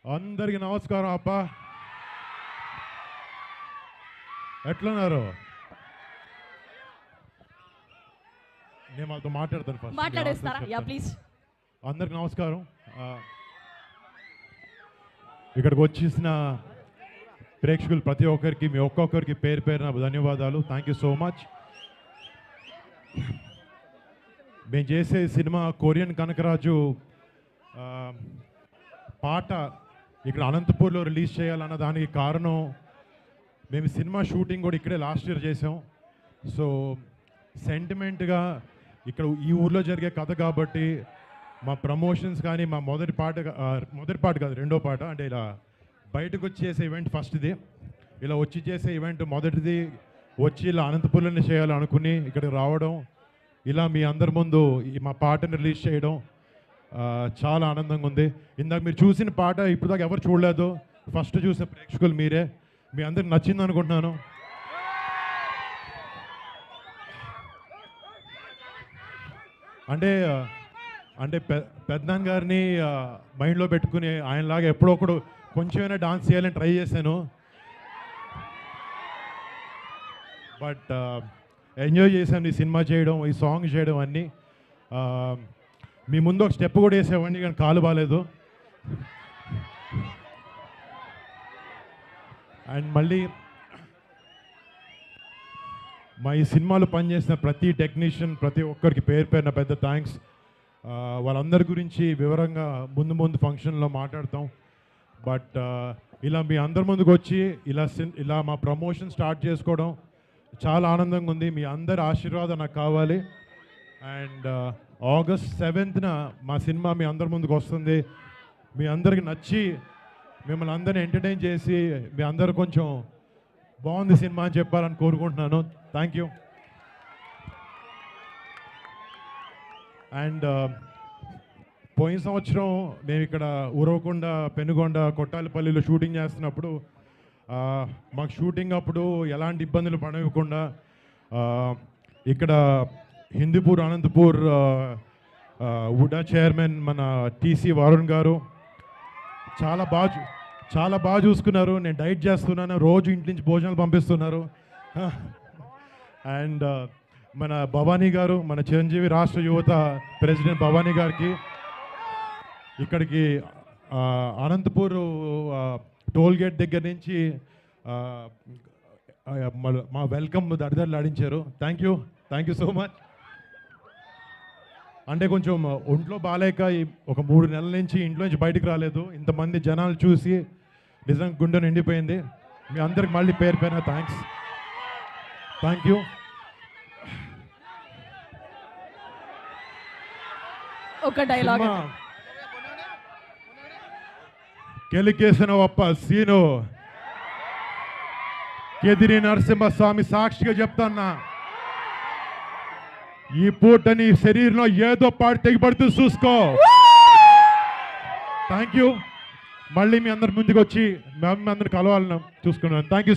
అందరికి నమస్కారం అబ్బా. ఎట్లున్నారు? నేను వాళ్ళతో మాట్లాడతాను ఫస్ట్. మాట్లాడేస్తారా? Yeah please. అందరికి నమస్కారం. ఇక్కడికి వచ్చేసిన ప్రేక్షకులు ప్రతి ఒక్కరికి, మీ ఒక్కొక్కరికి పేరు పేరున ధన్యవాదాలు. Thank you so much. మేము చేసే సినిమా కొరియన్ కనకరాజు పాట ఇక్కడ అనంతపూర్లో రిలీజ్ చేయాలన్న దానికి కారణం, మేము సినిమా షూటింగ్ కూడా ఇక్కడే లాస్ట్ ఇయర్ చేసాం. సో సెంటిమెంట్గా ఇక్కడ ఈ ఊర్లో జరిగే కథ కాబట్టి మా ప్రమోషన్స్ కానీ మా మొదటి పాట కాదు, రెండో పాట, అంటే ఇలా బయటకు వచ్చి చేసే ఈవెంట్ ఫస్ట్ది, ఇలా వచ్చి చేసే ఈవెంట్ మొదటిది వచ్చి ఇలా అనంతపూర్లోనే చేయాలనుకుని ఇక్కడికి రావడం, ఇలా మీ అందరి ముందు మా పాటను రిలీజ్ చేయడం చాలా ఆనందంగా ఉంది. ఇందాక మీరు చూసిన పాట ఇప్పుడు దాకా ఎవరు చూడలేదు, ఫస్ట్ చూసిన ప్రేక్షకులు మీరే. మీ అందరికి నచ్చింది అనుకుంటున్నాను. అంటే పెద్దనాన్న గారిని మైండ్లో పెట్టుకుని ఆయనలాగా ఎప్పుడొకడు కొంచెమైనా డాన్స్ చేయాలని ట్రై చేశాను. బట్ ఎంజాయ్ చేశాను ఈ సినిమా చేయడం, ఈ సాంగ్ చేయడం అన్నీ. మీ ముందు ఒక స్టెప్ కూడా వేసేవాడిని కానీ కాలు బాగాలేదు. అండ్ మళ్ళీ మా ఈ సినిమాలో పనిచేసిన ప్రతి టెక్నీషియన్, ప్రతి ఒక్కరికి పేరు పేరున పెద్ద థ్యాంక్స్. వాళ్ళందరి గురించి వివరంగా ముందు ఫంక్షన్లో మాట్లాడతాం. బట్ ఇలా మీ అందరి ముందుకు వచ్చి ఇలా మా ప్రమోషన్ స్టార్ట్ చేసుకోవడం చాలా ఆనందంగా ఉంది. మీ అందరి ఆశీర్వాదం నాకు కావాలి. అండ్ August 7th మా సినిమా మీ అందరి ముందుకు వస్తుంది. మీ అందరికి నచ్చి మిమ్మల్ని అందరిని ఎంటర్టైన్ చేసి మీ అందరు కొంచెం బాగుంది సినిమా అని చెప్పాలని కోరుకుంటున్నాను. Thank you. అండ్ పోయిన సంవత్సరం మేము ఇక్కడ ఉరవకొండ, పెనుగొండ, కొట్టాలపల్లిలో షూటింగ్ చేస్తున్నప్పుడు మాకు షూటింగ్ అప్పుడు ఎలాంటి ఇబ్బందులు పడకుండా ఇక్కడ హిందూపూర్, అనంతపూర్ వుడా చైర్మన్ మన టీసీ వరుణ్ గారు చాలా బాగా చూసుకున్నారు. నేను డైట్ చేస్తున్నాను, రోజు ఇంటి నుంచి భోజనాలు పంపిస్తున్నారు. అండ్ మన భవానీ గారు, మన చిరంజీవి రాష్ట్ర యువత ప్రెసిడెంట్ భవానీ గారికి ఇక్కడికి అనంతపూర్ టోల్ గేట్ దగ్గర నుంచి మా వెల్కమ్ దరిదర్లాడించారు. Thank you so much. అంటే కొంచెం ఒంట్లో బాగాలేక ఒక 3 నెలల నుంచి ఇంట్లో నుంచి బయటకు రాలేదు. ఇంతమంది జనాలు చూసి నిజంగా గుండె నిండిపోయింది. మీ అందరికి మళ్ళీ పేరు పైన థ్యాంక్ యూ. ఒక డైలాగ్. కెలికేసిన ఒప్ప సీను కెదిరి నరసింహస్వామి సాక్షిగా చెప్తాన్నా, ఈ పూట నీ శరీరంలో ఏదో పాటు తెగిపడుతూ చూసుకో. Thank you. మళ్ళీ మీ అందరి ముందుకు వచ్చి మేము అందరిని కలవాలని చూసుకున్నాను. Thank you.